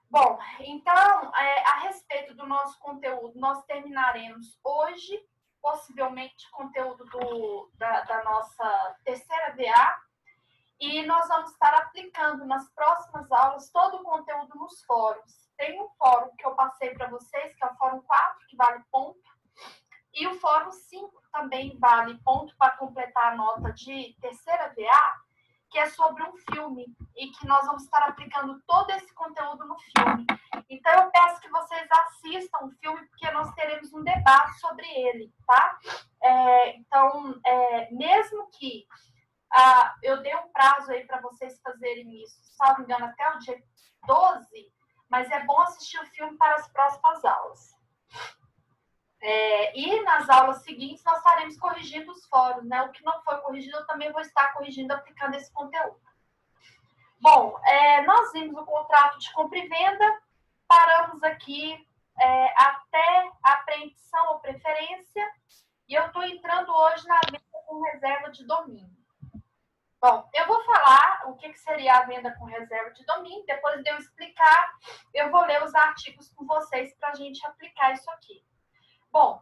Bom, então, a respeito do nosso conteúdo, nós terminaremos hoje, possivelmente, conteúdo da nossa terceira VA, e nós vamos estar aplicando nas próximas aulas todo o conteúdo nos fóruns. Tem um fórum que eu passei para vocês, que é o fórum 4, que vale ponto, e o fórum 5 também vale ponto para completar a nota de terceira VA, que é sobre um filme, e que nós vamos estar aplicando todo esse conteúdo no filme. Então, eu peço que vocês assistam o filme, porque nós teremos um debate sobre ele, tá? Então, mesmo que eu dei um prazo aí para vocês fazerem isso, salvo engano, até o dia 12, mas é bom assistir o filme para as próximas aulas. E nas aulas seguintes nós estaremos corrigindo os fóruns, né? O que não foi corrigido, eu também vou estar corrigindo, aplicando esse conteúdo. Bom, nós vimos o contrato de compra e venda, paramos aqui até a apreensão ou preferência, e eu estou entrando hoje na venda com reserva de domínio. Bom, eu vou falar o que seria a venda com reserva de domínio, depois de eu explicar, eu vou ler os artigos com vocês para a gente aplicar isso aqui. Bom,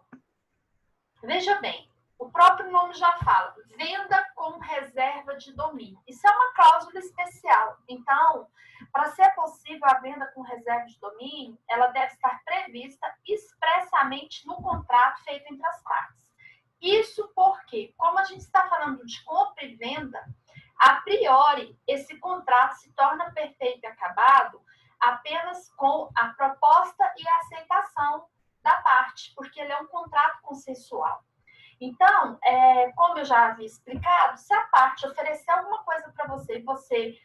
veja bem, o próprio nome já fala, venda com reserva de domínio. Isso é uma cláusula especial. Então, para ser possível a venda com reserva de domínio, ela deve estar prevista expressamente no contrato feito entre as partes. Isso porque, como a gente está falando de compra e venda, a priori, esse contrato se torna perfeito e acabado apenas com a proposta e a aceitação da parte, porque ele é um contrato consensual. Então, como eu já havia explicado, se a parte oferecer alguma coisa para você e você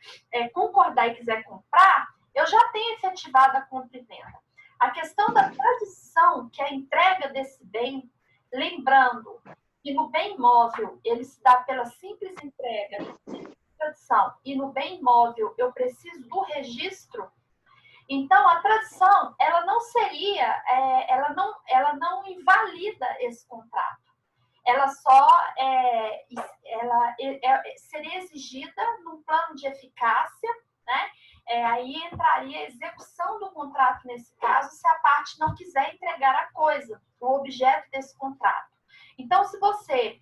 concordar e quiser comprar, eu já tenho efetivado a compra e venda. A questão da tradição, que é a entrega desse bem, lembrando que no bem imóvel ele se dá pela simples entrega, tradição, e no bem imóvel eu preciso do registro. Então, a tradição, ela não seria, ela não invalida esse contrato. Ela só seria exigida num plano de eficácia, né? Aí entraria a execução do contrato nesse caso, se a parte não quiser entregar a coisa, o objeto desse contrato. Então, se você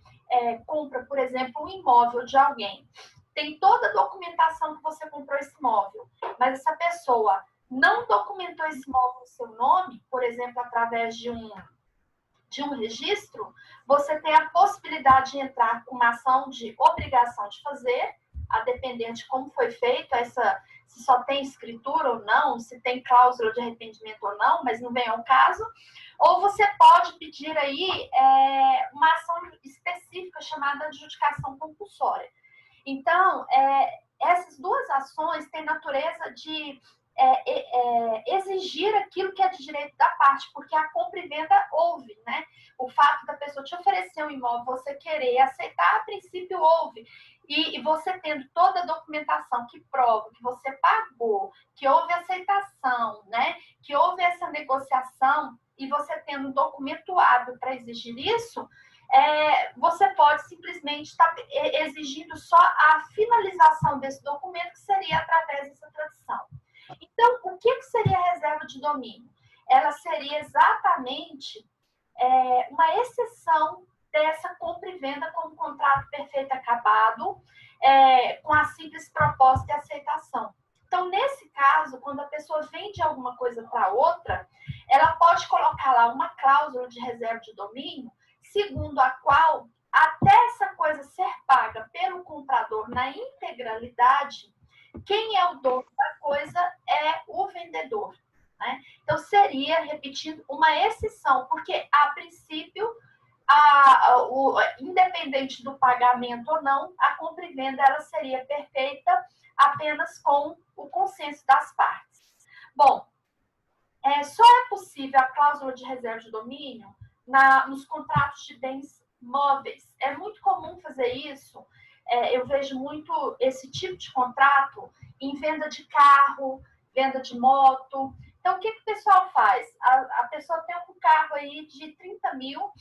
compra, por exemplo, um imóvel de alguém, tem toda a documentação que você comprou esse imóvel, mas essa pessoa não documentou esse imóvel no seu nome, por exemplo, através de um registro, você tem a possibilidade de entrar com uma ação de obrigação de fazer, a depender de como foi feito, se só tem escritura ou não, se tem cláusula de arrependimento ou não, mas não vem ao caso. Ou você pode pedir aí uma ação específica chamada adjudicação compulsória. Então, essas duas ações têm natureza de exigir aquilo que é de direito da parte, porque a compra e venda houve, né? O fato da pessoa te oferecer um imóvel, você querer aceitar, a princípio houve. E você tendo toda a documentação que prova que você pagou, que houve aceitação, né? Que houve essa negociação, e você tendo um documento hábil para exigir isso, você pode simplesmente estar exigindo só a finalização desse documento, que seria através dessa tradição. Então, o que seria a reserva de domínio? Ela seria exatamente uma exceção dessa compra e venda como contrato perfeito acabado, com a simples proposta e aceitação. Então, nesse caso, quando a pessoa vende alguma coisa para outra, ela pode colocar lá uma cláusula de reserva de domínio, segundo a qual, até essa coisa ser paga pelo comprador na integralidade, quem é o dono da coisa é o vendedor. Né? Então, seria, repetindo, uma exceção, porque, a princípio, independente do pagamento ou não, a compra e venda ela seria perfeita apenas com o consenso das partes. Bom, só é possível a cláusula de reserva de domínio nos contratos de bens móveis. É muito comum fazer isso. Eu vejo muito esse tipo de contrato em venda de carro, venda de moto. Então, o que o pessoal faz? A pessoa tem um carro aí de 30 mil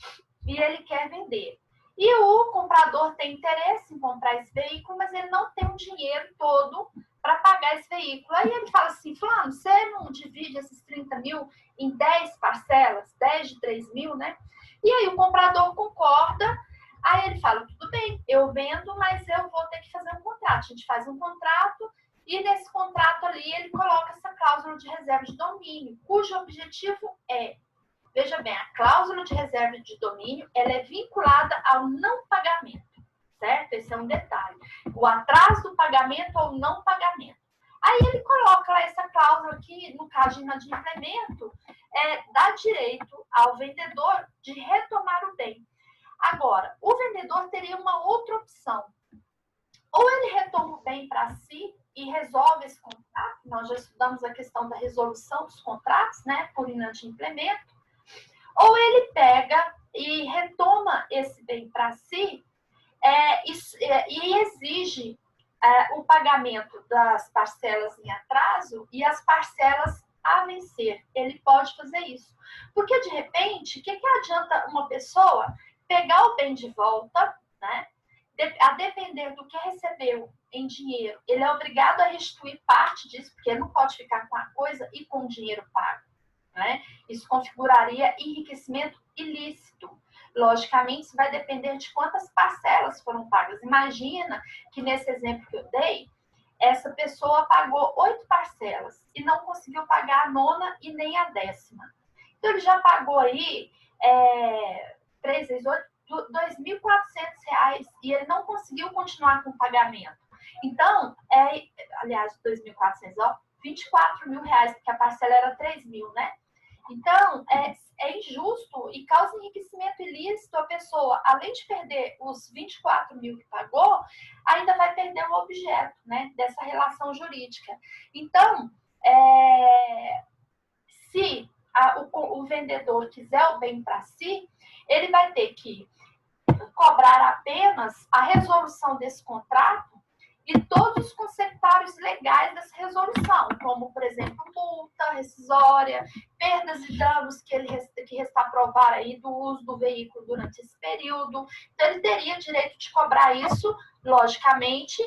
e ele quer vender. E o comprador tem interesse em comprar esse veículo, mas ele não tem o dinheiro todo para pagar esse veículo. Aí ele fala assim, fulano, você não divide esses 30 mil em 10 parcelas, 10 de 3 mil, né? E aí o comprador concorda, aí ele fala, tudo bem, eu vendo, mas eu vou ter que fazer um contrato. A gente faz um contrato e nesse contrato ali ele coloca essa cláusula de reserva de domínio, cujo objetivo é, veja bem, a cláusula de reserva de domínio, ela é vinculada ao não pagamento, certo? Esse é um detalhe. O atraso do pagamento ou não pagamento. Aí ele coloca lá essa cláusula que, no caso de inadimplemento, dá direito ao vendedor de retomar o bem. Agora, o vendedor teria uma outra opção. Ou ele retoma o bem para si e resolve esse contrato, nós já estudamos a questão da resolução dos contratos, né, por inadimplemento, ou ele pega e retoma esse bem para si e exige o pagamento das parcelas em atraso e as parcelas a vencer. Ele pode fazer isso. Porque, de repente, o que adianta uma pessoa pegar o bem de volta, né? A depender do que recebeu em dinheiro, ele é obrigado a restituir parte disso, porque ele não pode ficar com a coisa e com o dinheiro pago, né? Isso configuraria enriquecimento ilícito. Logicamente, isso vai depender de quantas parcelas foram pagas. Imagina que nesse exemplo que eu dei, essa pessoa pagou 8 parcelas e não conseguiu pagar a 9ª e nem a 10ª. Então, ele já pagou aí 3 vezes 8, R$ 2.400 e ele não conseguiu continuar com o pagamento. Então, aliás, 2.400, ó, R$ 24.000, porque a parcela era 3 mil, né? Então, é injusto e causa enriquecimento ilícito. A pessoa, além de perder os 24 mil que pagou, ainda vai perder o objeto, né, dessa relação jurídica. Então, se o vendedor quiser o bem para si, ele vai ter que cobrar apenas a resolução desse contrato e todos os consecutários legais dessa resolução, como, por exemplo, multa rescisória, perdas e danos que resta provar aí do uso do veículo durante esse período. Então, ele teria direito de cobrar isso, logicamente,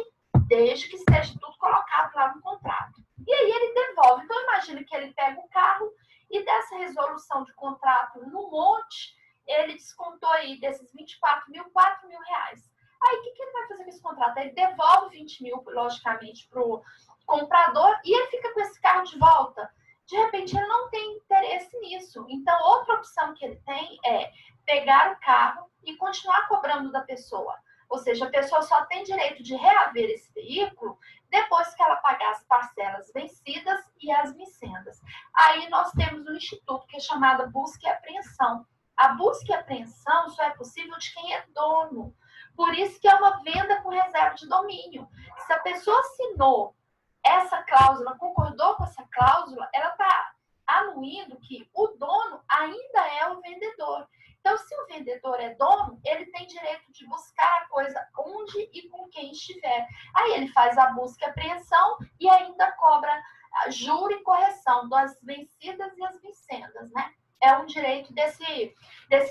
desde que esteja tudo colocado lá no contrato. E aí ele devolve. Então, imagina que ele pega o carro e dessa resolução de contrato no monte, ele descontou aí desses 24 mil, R$ 4.000. Aí, o que ele vai fazer com esse contrato? Ele devolve 20 mil, logicamente, para o comprador e ele fica com esse carro de volta. De repente, ele não tem interesse nisso. Então, outra opção que ele tem é pegar o carro e continuar cobrando da pessoa. Ou seja, a pessoa só tem direito de reaver esse veículo depois que ela pagar as parcelas vencidas e as vincendas. Aí nós temos um instituto que é chamado busca e apreensão. A busca e apreensão só é possível de quem é dono. Por isso que é uma venda com reserva de domínio. Se a pessoa assinou essa cláusula, concordou com essa cláusula, ela está anuindo que o dono ainda é o vendedor. Então, se o vendedor é dono, ele tem direito de buscar a coisa onde e com quem estiver. Aí ele faz a busca e apreensão e ainda cobra juro e correção das vencidas e as vincendas, né? É um direito desse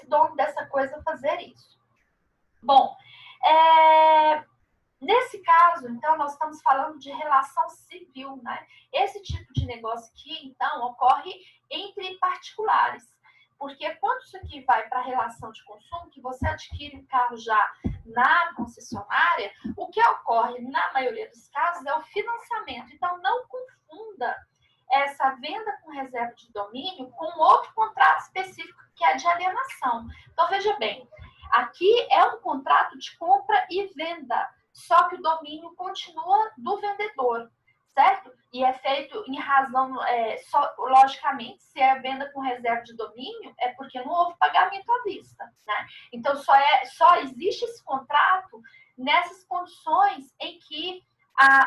dono dessa coisa fazer isso. Bom, nesse caso, então, nós estamos falando de relação civil, né? Esse tipo de negócio aqui, então, ocorre entre particulares. Porque quando isso aqui vai para a relação de consumo, que você adquire o carro já na concessionária, o que ocorre, na maioria dos casos, é o financiamento. Então, não confunda essa venda com reserva de domínio com outro contrato específico, que é de alienação. Então, veja bem, aqui é um contrato de compra e venda, só que o domínio continua do vendedor, certo? E é feito em razão, logicamente, se é venda com reserva de domínio, é porque não houve pagamento à vista, né? Então, só existe esse contrato nessas condições em que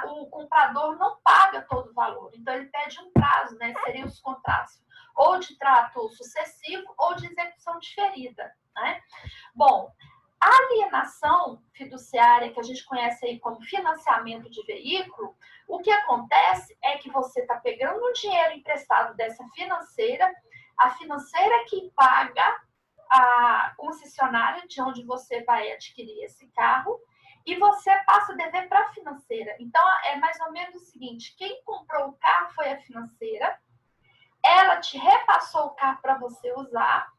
o comprador não paga todo o valor. Então, ele pede um prazo, né? Seriam os contratos ou de trato sucessivo ou de execução diferida, né? Bom, a alienação fiduciária, que a gente conhece aí como financiamento de veículo, o que acontece é que você está pegando um dinheiro emprestado dessa financeira, a financeira que paga a concessionária de onde você vai adquirir esse carro, e você passa a dever para a financeira. Então, é mais ou menos o seguinte, quem comprou o carro foi a financeira, ela te repassou o carro para você usar,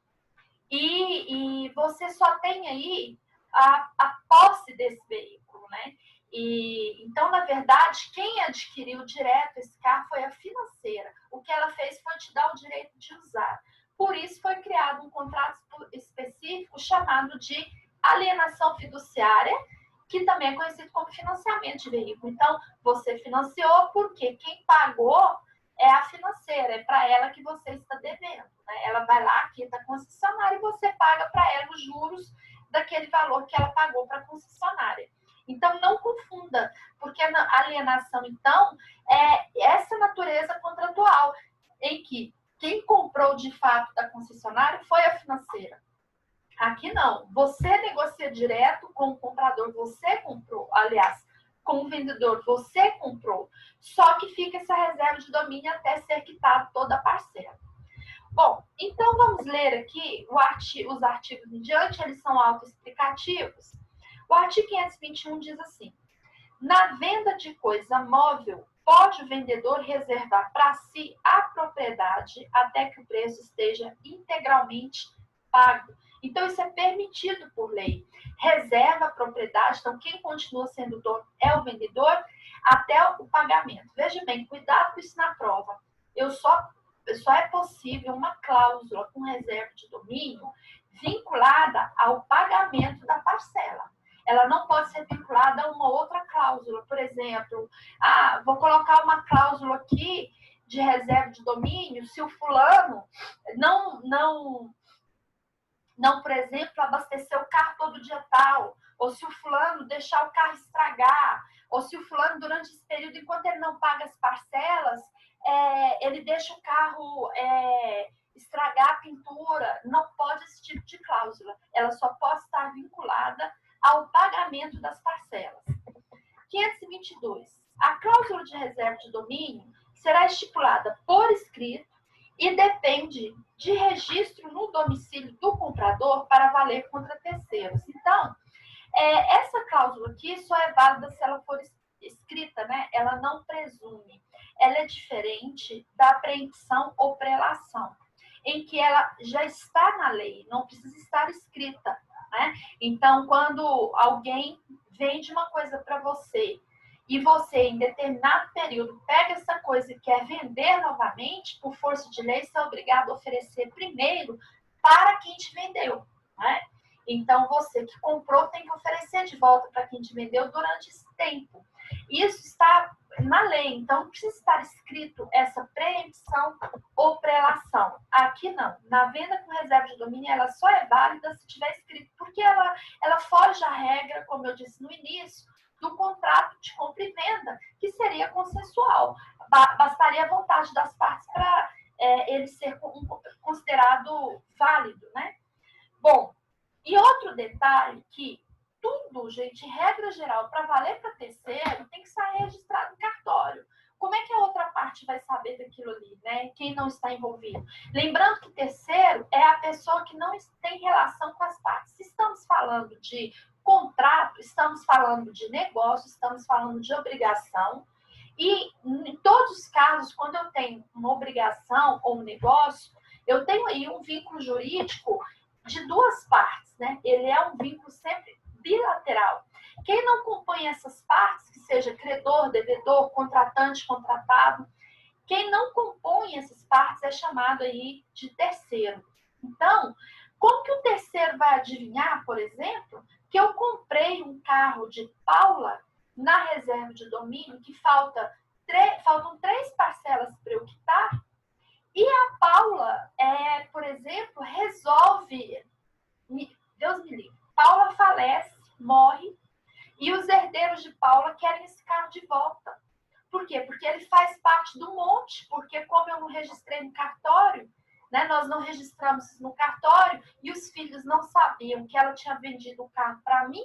e você só tem aí a posse desse veículo, né? Então, na verdade, quem adquiriu direto esse carro foi a financeira. O que ela fez foi te dar o direito de usar. Por isso foi criado um contrato específico chamado de alienação fiduciária, que também é conhecido como financiamento de veículo. Então, você financiou porque quem pagou é a financeira, é para ela que você está devendo. Né? Ela vai lá, quita a concessionária e você paga para ela os juros daquele valor que ela pagou para a concessionária. Então, não confunda, porque a alienação, então, é essa natureza contratual, em que quem comprou de fato da concessionária foi a financeira. Aqui não. Você negocia direto com o comprador, você comprou. Aliás, com o vendedor, você comprou. Só que fica essa reserva de domínio até ser quitado toda a parcela. Bom, então vamos ler aqui os artigos em diante, eles são autoexplicativos. O artigo 521 diz assim: na venda de coisa móvel, pode o vendedor reservar para si a propriedade até que o preço esteja integralmente pago. Então, isso é permitido por lei. Reserva a propriedade, então quem continua sendo dono é o vendedor até o pagamento. Veja bem, cuidado com isso na prova. Só é possível uma cláusula com reserva de domínio vinculada ao pagamento da parcela. Ela não pode ser vinculada a uma outra cláusula. Por exemplo, vou colocar uma cláusula aqui de reserva de domínio se o fulano não, por exemplo, abastecer o carro todo dia tal, ou se o fulano deixar o carro estragar, ou se o fulano, durante esse período, enquanto ele não paga as parcelas, ele deixa o carro estragar a pintura. Não pode esse tipo de cláusula. Ela só pode estar vinculada ao pagamento das parcelas. 522. A cláusula de reserva de domínio será estipulada por escrito e depende de registro no domicílio do comprador para valer contra terceiros. Então, essa cláusula aqui só é válida se ela for escrita, né? Ela não presume. Ela é diferente da preempção ou prelação, em que ela já está na lei, não precisa estar escrita. Né? Então, quando alguém vende uma coisa para você e você, em determinado período, pega essa coisa e quer vender novamente, por força de lei, você é obrigado a oferecer primeiro para quem te vendeu. Né? Então, você que comprou tem que oferecer de volta para quem te vendeu durante esse tempo. Isso está na lei, então não precisa estar escrito essa preempção ou prelação. Aqui não. Na venda com reserva de domínio, ela só é válida se tiver escrito, porque ela foge à regra, como eu disse no início, do contrato de compra e venda, que seria consensual. Bastaria a vontade das partes para ele ser considerado válido, né? Bom, e outro detalhe que tudo, gente, regra geral, para valer para terceiro, tem que estar registrado no cartório. Como é que a outra parte vai saber daquilo ali, né? Quem não está envolvido? Lembrando que terceiro é a pessoa que não tem relação com as partes. Se estamos falando de contrato, estamos falando de negócio, estamos falando de obrigação. E em todos os casos, quando eu tenho uma obrigação ou um negócio, eu tenho aí um vínculo jurídico de duas partes, né? Ele é um vínculo sempre bilateral. Quem não compõe essas partes, que seja credor, devedor, contratante, contratado, quem não compõe essas partes é chamado aí de terceiro. Então, como que o terceiro vai adivinhar, por exemplo, que eu comprei um carro de Paula na reserva de domínio, que faltam 3 parcelas para eu quitar, e a Paula, por exemplo, resolve, Deus me livre, Paula falece, morre, e os herdeiros de Paula querem esse carro de volta. Por quê? Porque ele faz parte do monte, porque como eu não registrei no cartório, né, nós não registramos no cartório, e os filhos não sabiam que ela tinha vendido o carro para mim,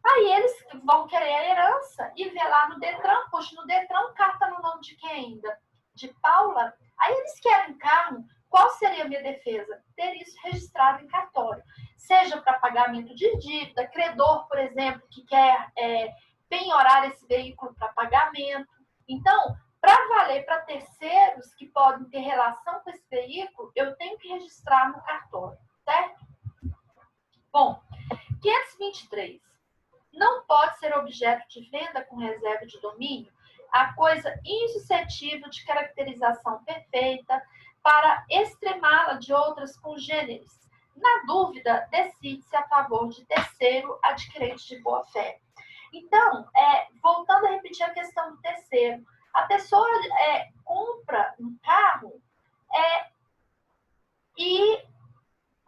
aí eles vão querer a herança e ver lá no Detran. Poxa, no Detran o carro está no nome de quem ainda? De Paula? Aí eles querem carro. Qual seria a minha defesa? Ter isso registrado em cartório. seja para pagamento de dívida, credor, por exemplo, que quer penhorar esse veículo para pagamento. Então, para valer para terceiros que podem ter relação com esse veículo, eu tenho que registrar no cartório, certo? Bom, 523. Não pode ser objeto de venda com reserva de domínio a coisa insuscetível de caracterização perfeita para extremá-la de outras congêneres. Na dúvida, decide-se a favor de terceiro adquirente de boa-fé. Então, voltando a repetir a questão do terceiro, a pessoa compra um carro e,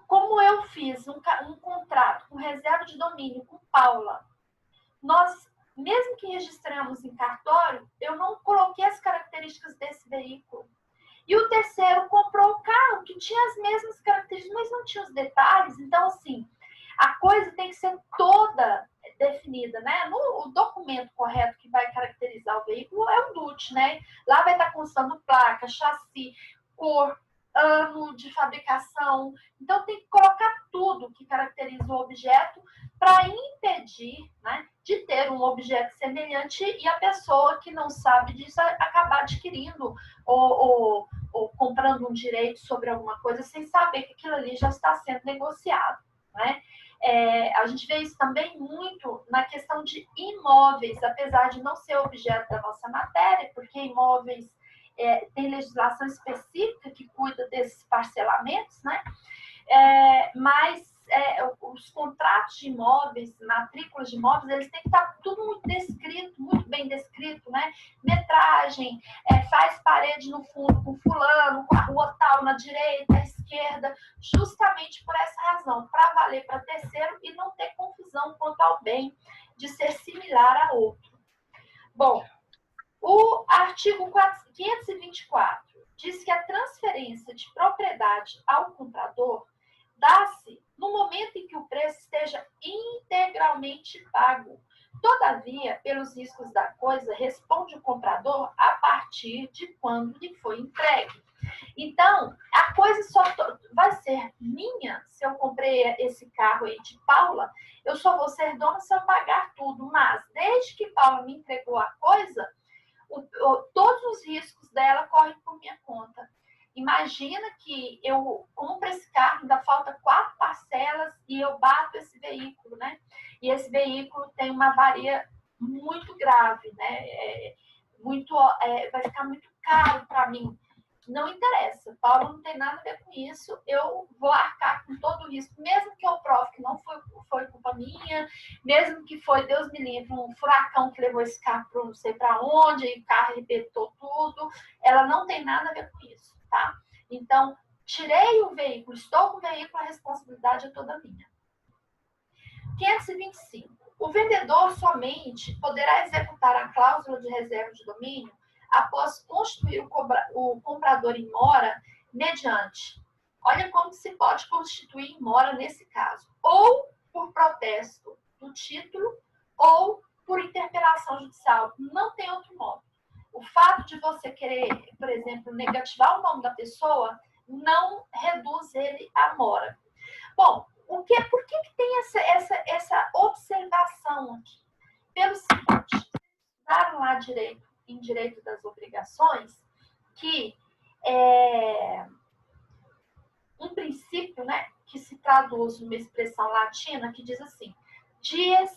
como eu fiz um contrato com reserva de domínio com Paula, nós, mesmo que registramos em cartório, eu não coloquei as características desse veículo. E o terceiro comprou o carro que tinha as mesmas características, mas não tinha os detalhes. Então, assim, a coisa tem que ser toda definida, né? O documento correto que vai caracterizar o veículo é o DUT, né? Lá vai estar constando placa, chassi, cor, ano de fabricação. Então, tem que colocar tudo que caracteriza o objeto para impedir, né, de ter um objeto semelhante e a pessoa que não sabe disso acabar adquirindo ou comprando um direito sobre alguma coisa sem saber que aquilo ali já está sendo negociado, né? A gente vê isso também muito na questão de imóveis, apesar de não ser objeto da nossa matéria, porque imóveis tem legislação específica que cuida desses parcelamentos, né? Mas os contratos de imóveis, matrículas de imóveis, eles têm que estar tudo muito descrito, muito bem descrito, né? Metragem, faz parede no fundo com fulano, com a rua tal na direita, à esquerda, justamente por essa razão, para valer para terceiro e não ter confusão quanto ao bem de ser similar a outro. Bom, o artigo 524 diz que a transferência de propriedade ao comprador dá-se no momento em que o preço esteja integralmente pago. Todavia, pelos riscos da coisa, responde o comprador a partir de quando lhe foi entregue. Então, a coisa só vai ser minha se eu comprei esse carro aí de Paula, eu só vou ser dona se eu pagar tudo. Mas, desde que Paula me entregou a coisa, todos os riscos dela correm por minha conta. Imagina que eu compro esse carro, ainda falta 4 parcelas e eu bato esse veículo, né? E esse veículo tem uma avaria muito grave, né? Vai ficar muito caro para mim. Não interessa, Paulo não tem nada a ver com isso, eu vou arcar com todo o risco, mesmo que eu prove que não foi culpa minha, mesmo que foi, Deus me livre, um furacão que levou esse carro para não sei para onde, e o carro arrebentou tudo, ela não tem nada a ver com isso, tá? Então, tirei o veículo, estou com o veículo, a responsabilidade é toda minha. 525. O vendedor somente poderá executar a cláusula de reserva de domínio após constituir o comprador em mora mediante. Olha como se pode constituir em mora nesse caso. Ou por protesto do título, ou por interpelação judicial. Não tem outro modo. O fato de você querer, por exemplo, negativar o nome da pessoa, não reduz ele à mora. Bom, por que tem essa observação aqui? Pelo seguinte, estudaram lá em direito das obrigações, que um princípio, né, que se traduz numa expressão latina que diz assim, dies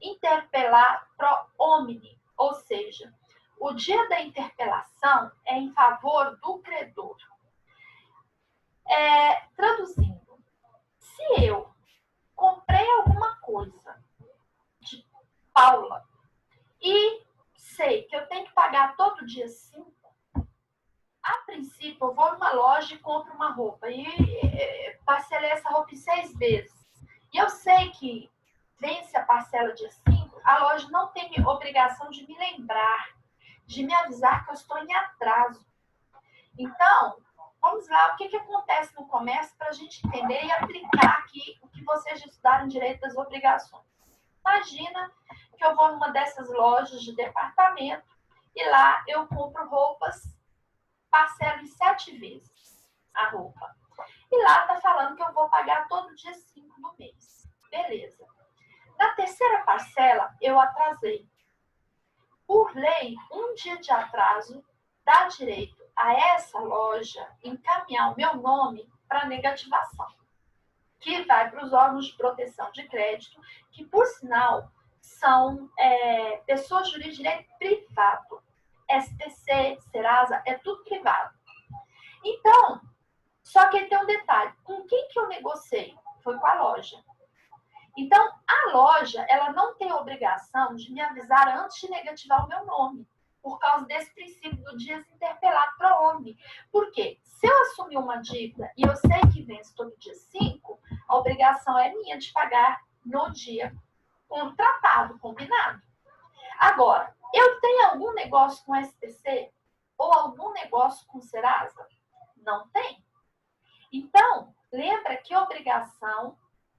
interpellar pro homine, ou seja, o dia da interpelação é em favor do credor. Traduzindo, se eu comprei alguma coisa de Paula e sei que eu tenho que pagar todo dia 5, a princípio eu vou numa loja e compro uma roupa e parcelei essa roupa em 6 vezes. E eu sei que vence a parcela dia 5, a loja não tem obrigação de me lembrar, de me avisar que eu estou em atraso. Então, vamos lá, o que acontece no comércio para a gente entender e aplicar aqui o que vocês estudaram em direito das obrigações. Imagina que eu vou numa dessas lojas de departamento e lá eu compro roupas, parcelo em 7 vezes a roupa. E lá está falando que eu vou pagar todo dia 5 do mês. Beleza. Na terceira parcela, eu atrasei. Por lei, um dia de atraso dá direito a essa loja encaminhar o meu nome para negativação, que vai para os órgãos de proteção de crédito, que, por sinal, são pessoas jurídicas de direito privado. SPC, Serasa, é tudo privado. Então, só que tem um detalhe. Com quem que eu negociei? Foi com a loja. Então, a loja, ela não tem obrigação de me avisar antes de negativar o meu nome, por causa desse princípio do desinterpelado pro homem. Por quê? Se eu assumir uma dívida e eu sei que vence todo dia 5, a obrigação é minha de pagar no dia contratado, combinado. Agora, eu tenho algum negócio com SPC ou algum negócio com Serasa? Não tem. Então, lembra que obrigação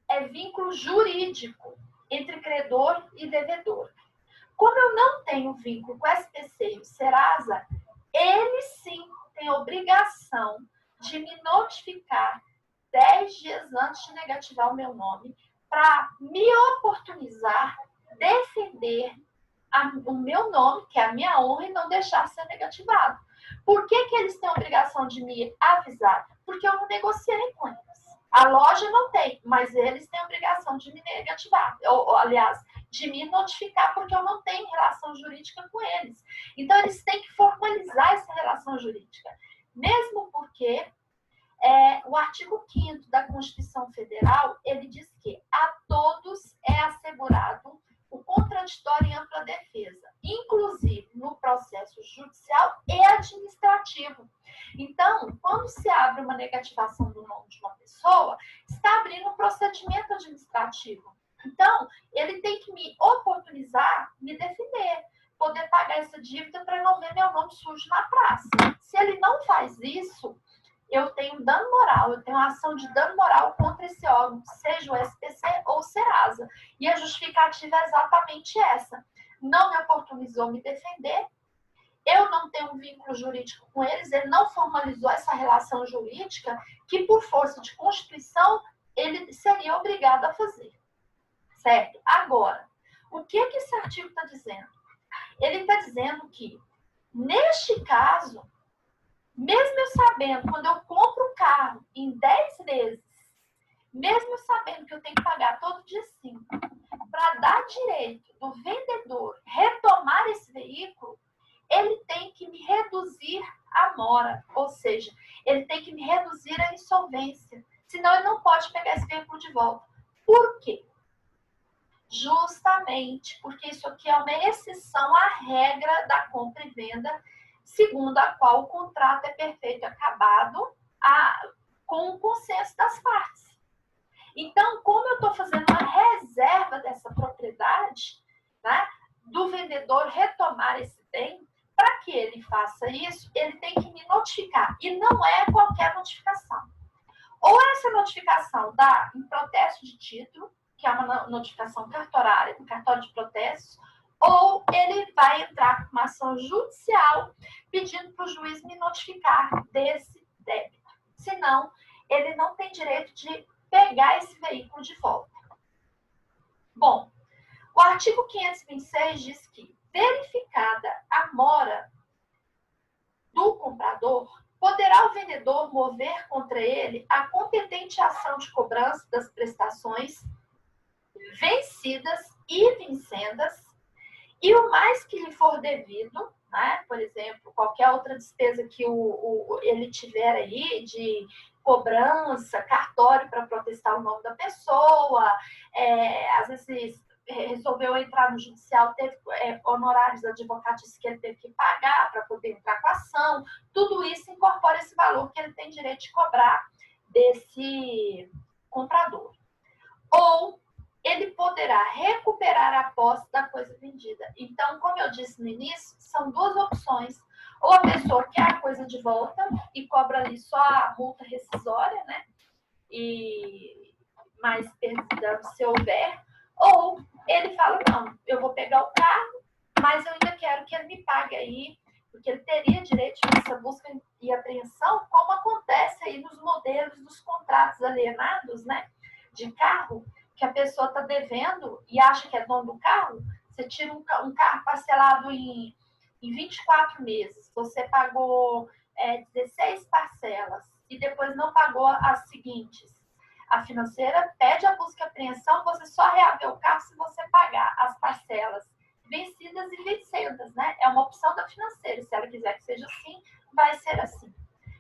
é vínculo jurídico entre credor e devedor. Como eu não tenho vínculo com o SPC e o Serasa, eles sim têm obrigação de me notificar 10 dias antes de negativar o meu nome para me oportunizar, defender o meu nome, que é a minha honra, e não deixar ser negativado. Por que eles têm a obrigação de me avisar? Porque eu não negociei com eles. A loja não tem, mas eles têm a obrigação de me negativar. Ou, aliás, de me notificar, porque eu não tenho relação jurídica com eles. Então, eles têm que formalizar essa relação jurídica. Mesmo porque o artigo 5º da Constituição Federal, ele diz que a todos é assegurado o contraditório em ampla defesa, inclusive no processo judicial e administrativo. Então, quando se abre uma negativação do nome de uma pessoa, está abrindo um procedimento administrativo. Então, ele tem que me oportunizar, me defender, poder pagar essa dívida para não ver meu nome sujo na praça. Se ele não faz isso, eu tenho dano moral, eu tenho ação de dano moral contra esse órgão, seja o SPC ou o Serasa. E a justificativa é exatamente essa. Não me oportunizou me defender, eu não tenho um vínculo jurídico com eles, ele não formalizou essa relação jurídica que, por força de Constituição, ele seria obrigado a fazer. Certo? Agora, o que esse artigo está dizendo? Ele está dizendo que, neste caso, mesmo eu sabendo, quando eu compro um carro em 10 vezes, mesmo eu sabendo que eu tenho que pagar todo dia 5, para dar direito do vendedor retomar esse veículo, ele tem que me reduzir a mora, ou seja, ele tem que me reduzir a insolvência, senão ele não pode pegar esse veículo de volta. Por quê? Justamente porque isso aqui é uma exceção à regra da compra e venda, segundo a qual o contrato é perfeito e acabado com o consenso das partes. Então, como eu estou fazendo uma reserva dessa propriedade, né, do vendedor retomar esse bem, para que ele faça isso, ele tem que me notificar. E não é qualquer notificação. Ou essa notificação dá em protesto de título, que é uma notificação cartorária, no cartório de protestos, ou ele vai entrar com uma ação judicial pedindo para o juiz me notificar desse débito. Senão, ele não tem direito de pegar esse veículo de volta. Bom, o artigo 526 diz que, verificada a mora do comprador, poderá o vendedor mover contra ele a competente ação de cobrança das prestações vencidas e vincendas, e o mais que lhe for devido, né? Por exemplo, qualquer outra despesa que ele tiver aí de cobrança, cartório para protestar o nome da pessoa, às vezes resolveu entrar no judicial, teve honorários advocatícios que ele teve que pagar para poder entrar com a ação, tudo isso incorpora esse valor que ele tem direito de cobrar desse comprador. Ou ele poderá recuperar a posse da coisa vendida. Então, como eu disse no início, são duas opções. Ou a pessoa quer a coisa de volta e cobra ali só a multa rescisória, né? E mais perdão se houver. Ou ele fala, não, eu vou pegar o carro, mas eu ainda quero que ele me pague aí porque ele teria direito de essa busca e apreensão, como acontece aí nos modelos dos contratos alienados, né, de carro, que a pessoa está devendo e acha que é dono do carro. Você tira um carro parcelado em 24 meses, você pagou 16 parcelas e depois não pagou as seguintes. A financeira pede a busca e apreensão, você só reaver o carro se você pagar as parcelas vencidas e vencidas, né? É uma opção da financeira. Se ela quiser que seja assim, vai ser assim.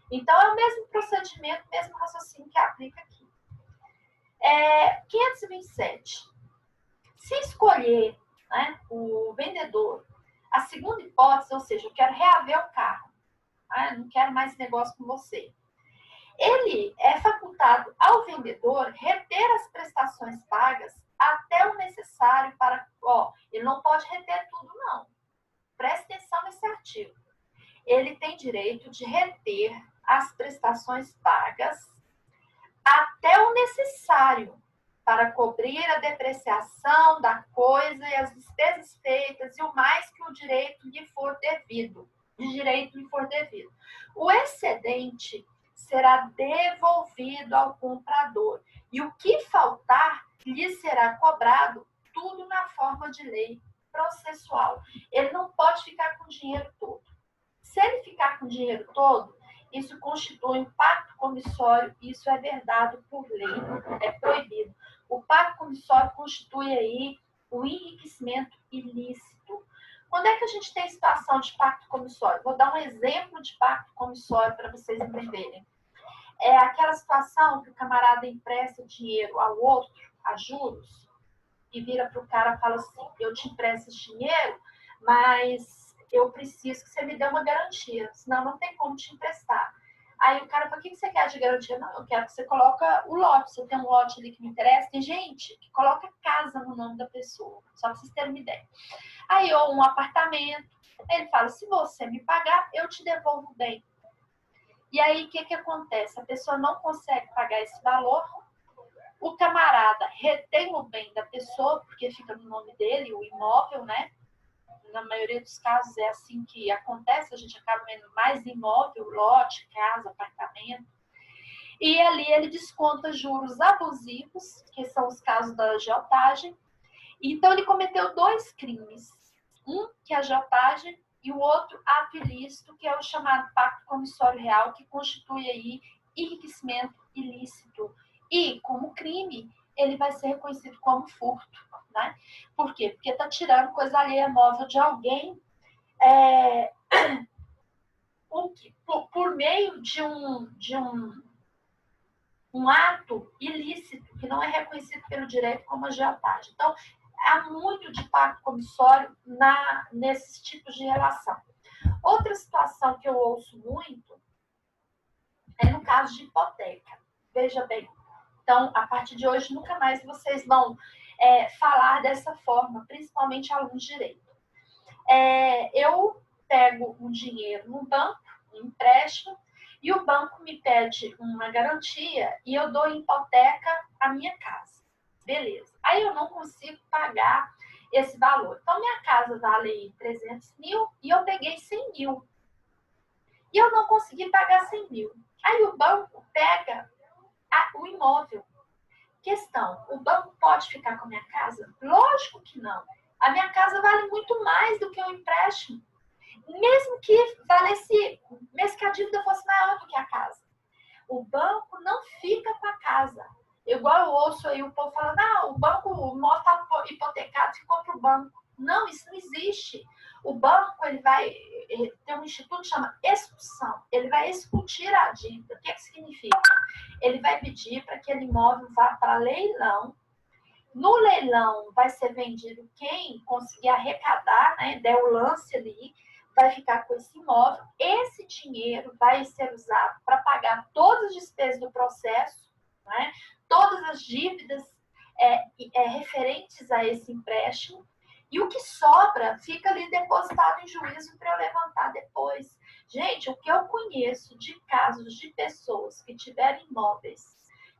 Então, é o mesmo procedimento, mesmo raciocínio que aplica aqui. 527. Se escolher, né, o vendedor, a segunda hipótese, ou seja, eu quero reaver o carro, né, não quero mais negócio com você. Ele é facultado ao vendedor reter as prestações pagas até o necessário para... ele não pode reter tudo, não. Preste atenção nesse artigo. Ele tem direito de reter as prestações pagas até o necessário para cobrir a depreciação da coisa e as despesas feitas e o mais que o direito lhe for devido. O excedente será devolvido ao comprador e o que faltar lhe será cobrado, tudo na forma de lei processual. Ele não pode ficar com o dinheiro todo. Se ele ficar com o dinheiro todo, isso constitui um pacto comissório, isso é vedado por lei, é proibido. O pacto comissório constitui aí o enriquecimento ilícito. Quando é que a gente tem situação de pacto comissório? Vou dar um exemplo de pacto comissório para vocês entenderem. É aquela situação que o camarada empresta dinheiro ao outro, a juros, e vira para o cara e fala assim, eu te empresto esse dinheiro, mas eu preciso que você me dê uma garantia, senão não tem como te emprestar. Aí o cara fala, o que você quer de garantia? Não, eu quero que você coloque o lote, você tem um lote ali que me interessa. Tem gente que coloca casa no nome da pessoa, só para vocês terem uma ideia. Aí, ou um apartamento, ele fala, se você me pagar, eu te devolvo o bem. E aí, o que acontece? A pessoa não consegue pagar esse valor, o camarada retém o bem da pessoa, porque fica no nome dele, o imóvel, né? Na maioria dos casos é assim que acontece, a gente acaba vendo mais imóvel, lote, casa, apartamento. E ali ele desconta juros abusivos, que são os casos da agiotagem. Então ele cometeu 2 crimes. Um, que é a agiotagem, e o outro, ato ilícito, que é o chamado pacto comissório real, que constitui aí enriquecimento ilícito. E, como crime, ele vai ser reconhecido como furto, né? Por quê? Porque está tirando coisa alheia móvel de alguém por meio de um ato ilícito, que não é reconhecido pelo direito como agiotagem. Então, há muito de pacto comissório nesses tipos de relação. Outra situação que eu ouço muito é no caso de hipoteca. Veja bem, então, a partir de hoje, nunca mais vocês vão falar dessa forma, principalmente alunos de direito. Eu pego um dinheiro no banco, um empréstimo, e o banco me pede uma garantia e eu dou em hipoteca a minha casa. Beleza. Aí eu não consigo pagar esse valor. Então, minha casa vale 300 mil e eu peguei 100 mil. E eu não consegui pagar 100 mil. Aí o banco pega o imóvel. Questão, o banco pode ficar com a minha casa? Lógico que não. A minha casa vale muito mais do que o empréstimo. Mesmo que a dívida fosse maior do que a casa. O banco não fica com a casa. Igual eu ouço aí o povo falando, o banco, o imóvel está hipotecado, ficou para o banco. Não, isso não existe. O banco, ele vai ter um instituto que chama expulsão. Ele vai excutir a dívida. O que significa? Ele vai pedir para que aquele imóvel vá para leilão. No leilão vai ser vendido quem conseguir arrecadar, né, der o lance ali, vai ficar com esse imóvel. Esse dinheiro vai ser usado para pagar todas as despesas do processo, né, todas as dívidas referentes a esse empréstimo. E o que sobra fica ali depositado em juízo para eu levantar depois. Gente, o que eu conheço de casos de pessoas que tiveram imóveis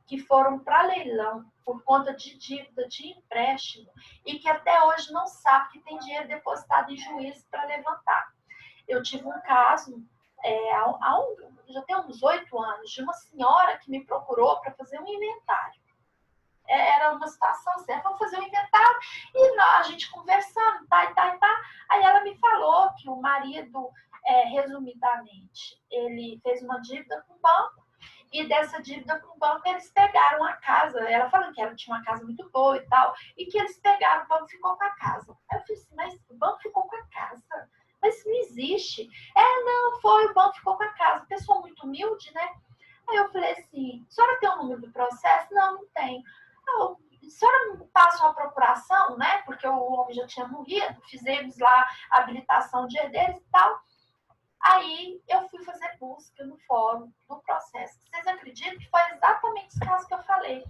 que foram para leilão por conta de dívida de empréstimo e que até hoje não sabe que tem dinheiro depositado em juízo para levantar. Eu tive um caso, já tem uns 8 anos, de uma senhora que me procurou para fazer um inventário. Era uma situação certa, vamos fazer um inventário, e a gente conversando, tá. Aí ela me falou que o marido, resumidamente, ele fez uma dívida com o banco, e dessa dívida com o banco eles pegaram a casa. Ela falou que ela tinha uma casa muito boa e tal, e que eles pegaram, o banco ficou com a casa. Aí eu falei assim, mas o banco ficou com a casa? Mas isso não existe. Não, foi, o banco ficou com a casa. Pessoa muito humilde, né? Aí eu falei assim, a senhora tem o número do processo? Não, não tem. A senhora passa uma procuração, né? Porque o homem já tinha morrido, fizemos lá a habilitação de herdeiros e tal. Aí eu fui fazer busca no fórum do processo. Vocês acreditam que foi exatamente esse caso que eu falei?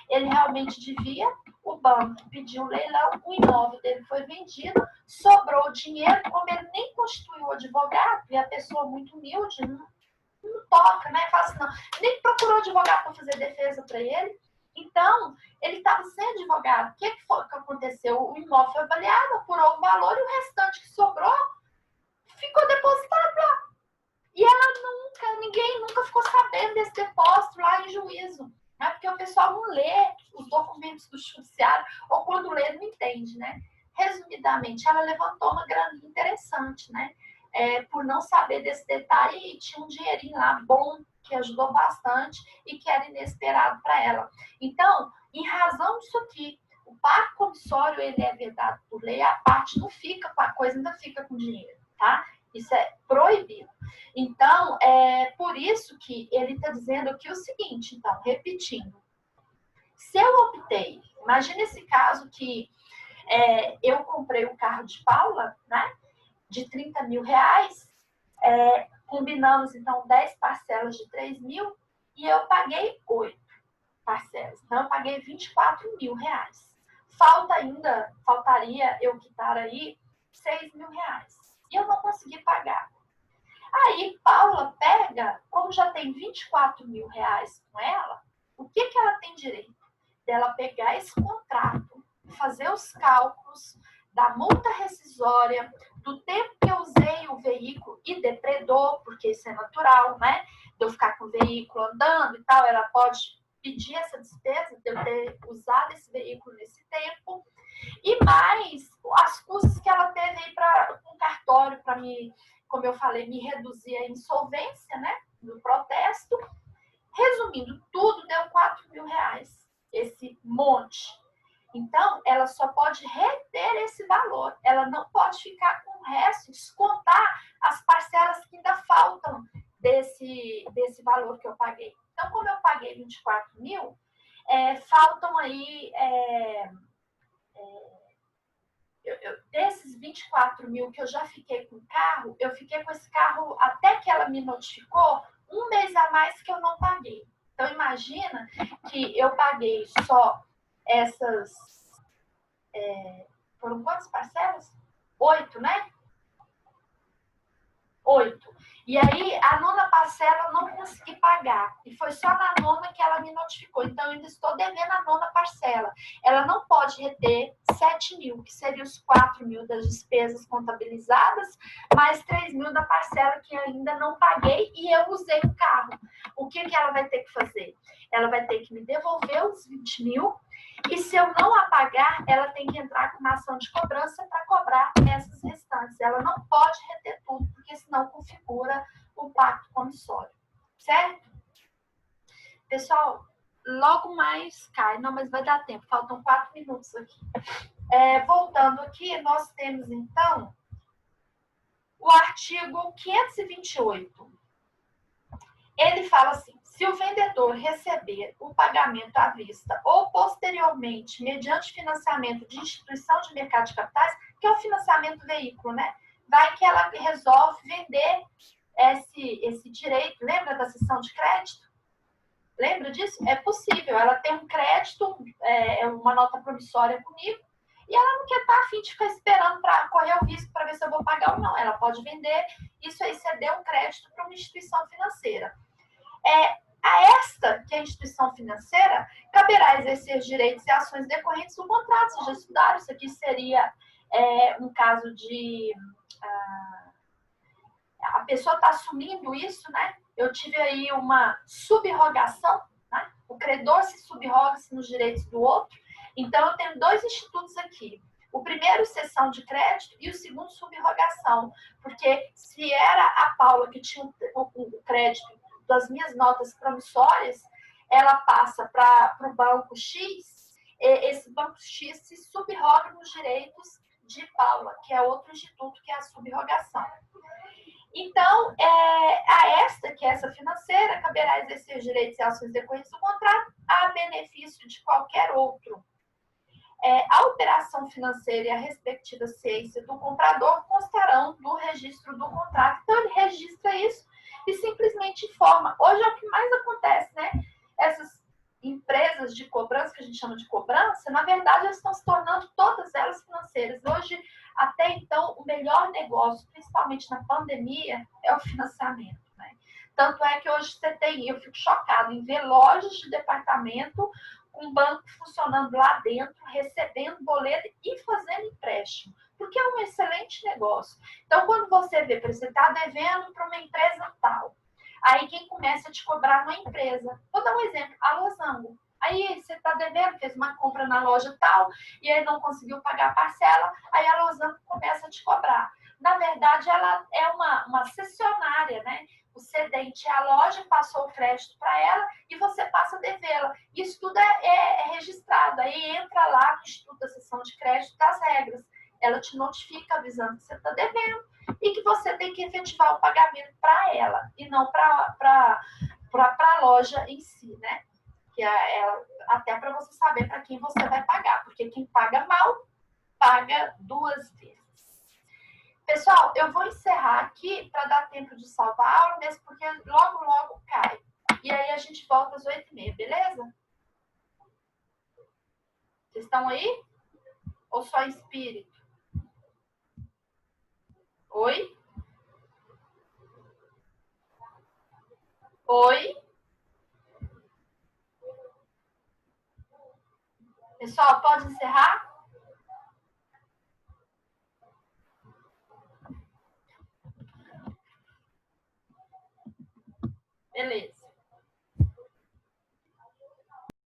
Ele realmente devia, o banco pediu um leilão, o imóvel dele foi vendido, sobrou dinheiro, como ele nem constituiu o advogado, e a pessoa muito humilde, não toca, né? Fala assim, não, nem procurou advogado para fazer defesa para ele. Então, ele estava sem advogado. O que foi que aconteceu? O imóvel foi avaliado, apurou o valor e o restante que sobrou ficou depositado lá. E ninguém nunca ficou sabendo desse depósito lá em juízo. Né? Porque o pessoal não lê os documentos do judiciário, ou quando lê, não entende, né? Resumidamente, ela levantou uma grana interessante, né? Por não saber desse detalhe, e tinha um dinheirinho lá bom, que ajudou bastante e que era inesperado para ela. Então, em razão disso aqui, o pacto comissório, ele é vedado por lei, a parte não fica com a coisa, ainda fica com dinheiro, tá? Isso é proibido. Então, é por isso que ele está dizendo aqui o seguinte, então, repetindo. Se eu optei, imagine esse caso que eu comprei o carro de Paula, né, de 30 mil reais, combinamos, então, 10 parcelas de 3 mil, e eu paguei 8 parcelas. Então, eu paguei 24 mil reais. Faltaria eu quitar aí 6 mil reais. E eu não consegui pagar. Aí, Paula pega, como já tem 24 mil reais com ela, o que ela tem direito? Dela pegar esse contrato, fazer os cálculos da multa rescisória, do tempo que eu usei o veículo e depredou, porque isso é natural, né? De eu ficar com o veículo andando e tal, ela pode pedir essa despesa de eu ter usado esse veículo nesse tempo, e mais as custas que ela teve aí para um cartório para me, como eu falei, me reduzir a insolvência, né, do protesto. Resumindo, tudo deu 4 mil reais, esse monte. Então, ela só pode reter esse valor, ela não pode ficar com o resto, descontar as parcelas que ainda faltam desse valor que eu paguei. Então, como eu paguei 24 mil, faltam aí... desses 24 mil que eu já fiquei com o carro, eu fiquei com esse carro até que ela me notificou, um mês a mais que eu não paguei. Então, imagina que eu paguei só essas... foram quantas parcelas? 8, né? 8. E aí, a nona parcela eu não consegui pagar. E foi só na nona que ela me notificou. Então, eu ainda estou devendo a nona parcela. Ela não pode reter 7 mil, que seriam os 4 mil das despesas contabilizadas, mais 3 mil da parcela que eu ainda não paguei e eu usei o carro. O que ela vai ter que fazer? Ela vai ter que me devolver os 20 mil, e se eu não a pagar, ela tem que entrar com uma ação de cobrança para cobrar essas restantes. Ela não pode reter tudo, porque senão configura o pacto comissório. Certo? Pessoal, logo mais cai. Não, mas vai dar tempo. Faltam 4 minutos aqui. Voltando aqui, nós temos, então, o artigo 528. Ele fala assim: se o vendedor receber o pagamento à vista ou posteriormente, mediante financiamento de instituição de mercado de capitais, que é o financiamento veículo, né? Vai que ela resolve vender esse direito. Lembra da cessão de crédito? Lembra disso? É possível. Ela tem um crédito, uma nota promissória comigo, e ela não quer estar a fim de ficar esperando para correr o risco para ver se eu vou pagar ou não. Ela pode vender isso aí, ceder um crédito para uma instituição financeira. A esta, que é a instituição financeira, caberá exercer direitos e ações decorrentes do contrato. Vocês já estudaram, isso aqui seria um caso de a pessoa está assumindo isso, né? Eu tive aí uma subrogação, né? O credor se subroga-se nos direitos do outro. Então, eu tenho dois institutos aqui. O primeiro, cessão de crédito, e o segundo, subrogação. Porque se era a Paula que tinha o crédito das minhas notas promissórias, ela passa para o banco X, esse banco X se subroga nos direitos de Paula, que é outro instituto, que é a subrogação. Então, a esta, que é essa financeira, caberá exercer os direitos e ações decorrentes do contrato a benefício de qualquer outro. A operação financeira e a respectiva ciência do comprador constarão do registro do contrato. Então, ele registra isso e simplesmente informa. Hoje é o que mais acontece, né? Essas empresas de cobrança, que a gente chama de cobrança, na verdade, elas estão se tornando todas elas financeiras. Hoje, até então, o melhor negócio, principalmente na pandemia, é o financiamento, né? Tanto é que hoje você tem, eu fico chocada em ver lojas de departamento com um banco funcionando lá dentro, recebendo boleto e fazendo empréstimo, porque é um excelente negócio. Então, quando você vê, você está devendo para uma empresa tal, aí quem começa a te cobrar uma empresa. Vou dar um exemplo, a Losango. Aí você está devendo, fez uma compra na loja tal, e aí não conseguiu pagar a parcela, aí a Losango começa a te cobrar. Na verdade, ela é uma cessionária, né? O cedente é a loja, passou o crédito para ela e você passa a devê-la. Isso tudo é registrado. Aí entra lá no Instituto da Cessão de Crédito das regras. Ela te notifica avisando que você está devendo e que você tem que efetivar o pagamento para ela e não para a loja em si, né? Que até para você saber para quem você vai pagar, porque quem paga mal, paga duas vezes. Pessoal, eu vou encerrar aqui para dar tempo de salvar a aula, mesmo porque logo, logo cai. E aí a gente volta às 8h30, beleza? Vocês estão aí? Ou só em espírito? Oi? Oi? Pessoal, pode encerrar? Beleza.